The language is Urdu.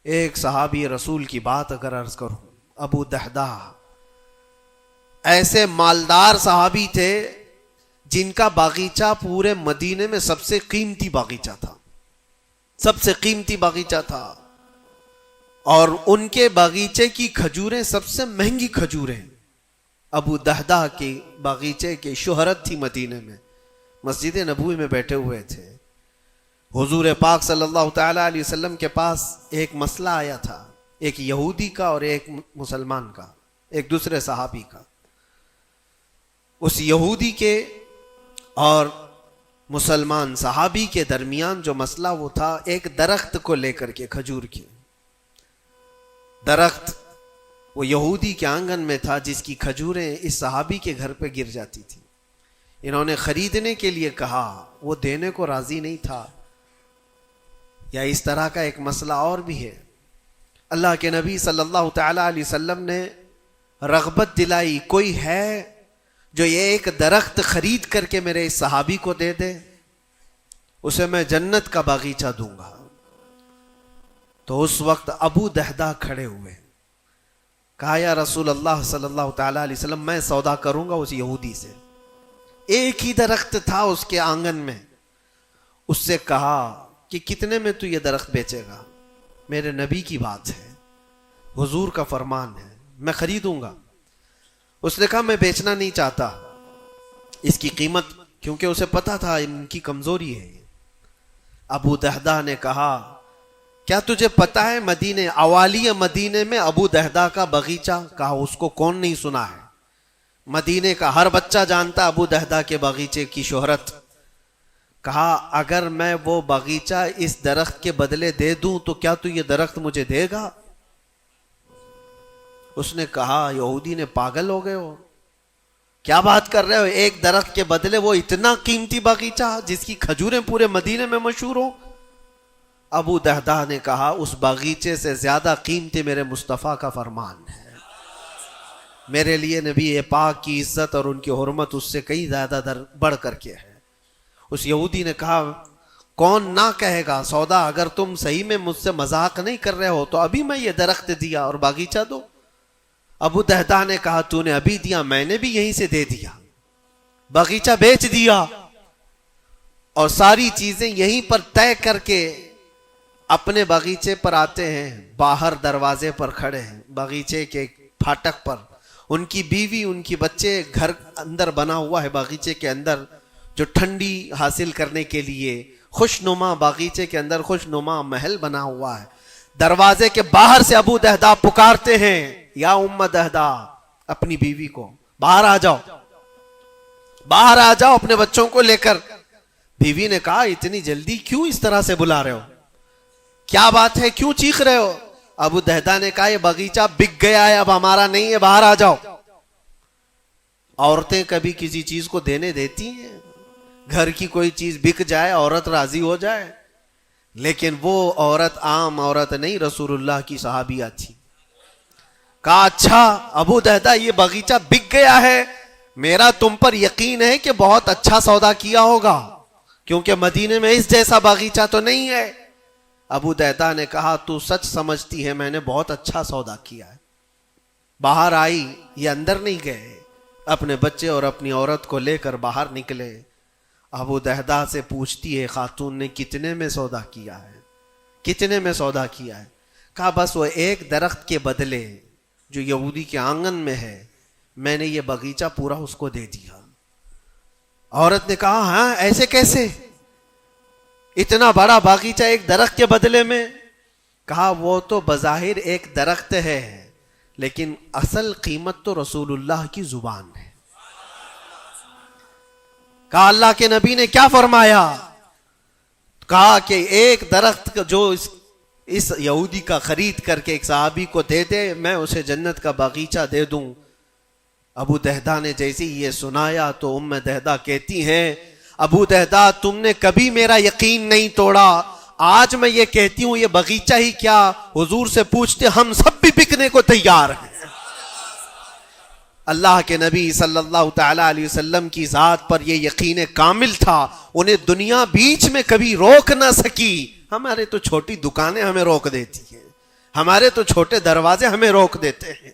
ایک صحابی رسول کی بات اگر عرض کروں، ابو دہدہ ایسے مالدار صحابی تھے جن کا باغیچہ پورے مدینے میں سب سے قیمتی باغیچہ تھا، سب سے قیمتی باغیچہ تھا، اور ان کے باغیچے کی کھجوریں سب سے مہنگی کھجوریں ابو دہدہ کے باغیچے کی شہرت تھی مدینے میں۔ مسجد نبوی میں بیٹھے ہوئے تھے، حضور پاک صلی اللہ تعالی علیہ وسلم کے پاس ایک مسئلہ آیا تھا، ایک یہودی کا اور ایک مسلمان کا، ایک دوسرے صحابی کا۔ اس یہودی کے اور مسلمان صحابی کے درمیان جو مسئلہ وہ تھا ایک درخت کو لے کر کے، کھجور کی درخت وہ یہودی کے آنگن میں تھا جس کی کھجوریں اس صحابی کے گھر پہ گر جاتی تھی۔ انہوں نے خریدنے کے لیے کہا، وہ دینے کو راضی نہیں تھا۔ یا اس طرح کا ایک مسئلہ اور بھی ہے، اللہ کے نبی صلی اللہ تعالی علیہ وسلم نے رغبت دلائی، کوئی ہے جو یہ ایک درخت خرید کر کے میرے اس صحابی کو دے دے، اسے میں جنت کا باغیچہ دوں گا۔ تو اس وقت ابو دہدہ کھڑے ہوئے، کہا یا رسول اللہ صلی اللہ تعالی علیہ وسلم، میں سودا کروں گا اس یہودی سے۔ ایک ہی درخت تھا اس کے آنگن میں۔ اس سے کہا کہ کتنے میں تو یہ درخت بیچے گا؟ میرے نبی کی بات ہے، حضور کا فرمان ہے، میں خریدوں گا۔ اس نے کہا میں بیچنا نہیں چاہتا اس کی قیمت، کیونکہ اسے پتا تھا ان کی کمزوری ہے۔ ابو دہدہ نے کہا کیا تجھے پتا ہے مدینے اوالی مدینے میں ابو دہدہ کا باغیچہ؟ کہا اس کو کون نہیں سنا ہے، مدینے کا ہر بچہ جانتا ابو دہدہ کے باغیچے کی شہرت۔ کہا اگر میں وہ باغیچہ اس درخت کے بدلے دے دوں تو کیا تو یہ درخت مجھے دے گا؟ اس نے کہا یہودی نے پاگل ہو گئے ہو، کیا بات کر رہے ہو، ایک درخت کے بدلے وہ اتنا قیمتی باغیچہ جس کی کھجوریں پورے مدینے میں مشہور ہوں؟ ابو دہدہ نے کہا اس باغیچے سے زیادہ قیمتی میرے مصطفیٰ کا فرمان ہے، میرے لیے نبی پاک کی عزت اور ان کی حرمت اس سے کئی زیادہ بڑھ کر کے ہے۔ اس یہودی نے کہا کون نہ کہے گا سودا، اگر تم صحیح میں مجھ سے مذاق نہیں کر رہے ہو تو ابھی میں یہ درخت دیا اور باغیچہ دو۔ ابو دہدہ نے کہا تو نے ابھی دیا، میں نے بھی یہیں سے دے دیا، باغیچہ بیچ دیا اور ساری چیزیں یہیں پر طے کر کے اپنے باغیچے پر آتے ہیں۔ باہر دروازے پر کھڑے ہیں، باغیچے کے پھاٹک پر، ان کی بیوی ان کی بچے، گھر اندر بنا ہوا ہے باغیچے کے اندر جو ٹھنڈی حاصل کرنے کے لیے خوشنما، باغیچے کے اندر خوشنما محل بنا ہوا ہے۔ دروازے کے باہر سے ابو دہدہ پکارتے ہیں یا ام دہدہ اپنی بیوی کو، باہر آ جاؤ، باہر آ جاؤ اپنے بچوں کو لے کر۔ بیوی نے کہا اتنی جلدی کیوں اس طرح سے بلا رہے ہو، کیا بات ہے، کیوں چیخ رہے ہو؟ ابو دہدہ نے کہا یہ باغیچہ بک گیا ہے، اب ہمارا نہیں ہے، باہر آ جاؤ۔ عورتیں کبھی کسی چیز کو دینے دیتی ہیں؟ گھر کی کوئی چیز بک جائے عورت راضی ہو جائے، لیکن وہ عورت عام عورت نہیں، رسول اللہ کی صحابیہ تھی۔ کہا اچھا ابو دہدہ یہ باغیچہ بک گیا ہے، میرا تم پر یقین ہے کہ بہت اچھا سودا کیا ہوگا، کیونکہ مدینے میں اس جیسا باغیچہ تو نہیں ہے۔ ابو دہدہ نے کہا تو سچ سمجھتی ہے میں نے بہت اچھا سودا کیا ہے۔ باہر آئی، یہ اندر نہیں گئے، اپنے بچے اور اپنی عورت کو لے کر باہر نکلے۔ ابو دہدہ سے پوچھتی ہے خاتون نے کتنے میں سودا کیا ہے، کتنے میں سودا کیا ہے؟ کہا بس وہ ایک درخت کے بدلے جو یہودی کے آنگن میں ہے میں نے یہ باغیچہ پورا اس کو دے دیا۔ عورت نے کہا ہاں ایسے کیسے، اتنا بڑا باغیچہ ایک درخت کے بدلے میں؟ کہا وہ تو بظاہر ایک درخت ہے لیکن اصل قیمت تو رسول اللہ کی زبان ہے۔ کہا اللہ کے نبی نے کیا فرمایا؟ کہا کہ ایک درخت جو اس یہودی کا خرید کر کے ایک صحابی کو دے دے میں اسے جنت کا باغیچہ دے دوں۔ ابو دہدہ نے جیسے ہی یہ سنایا تو ام دہدہ کہتی ہیں ابو دہدہ تم نے کبھی میرا یقین نہیں توڑا، آج میں یہ کہتی ہوں یہ باغیچہ ہی کیا حضور سے پوچھتے ہم سب بھی بکنے کو تیار ہیں۔ اللہ کے نبی صلی اللہ تعالی علیہ وسلم کی ذات پر یہ یقین کامل تھا، انہیں دنیا بیچ میں کبھی روک نہ سکی۔ ہمارے تو چھوٹی دکانیں ہمیں روک دیتی ہیں، ہمارے تو چھوٹے دروازے ہمیں روک دیتے ہیں.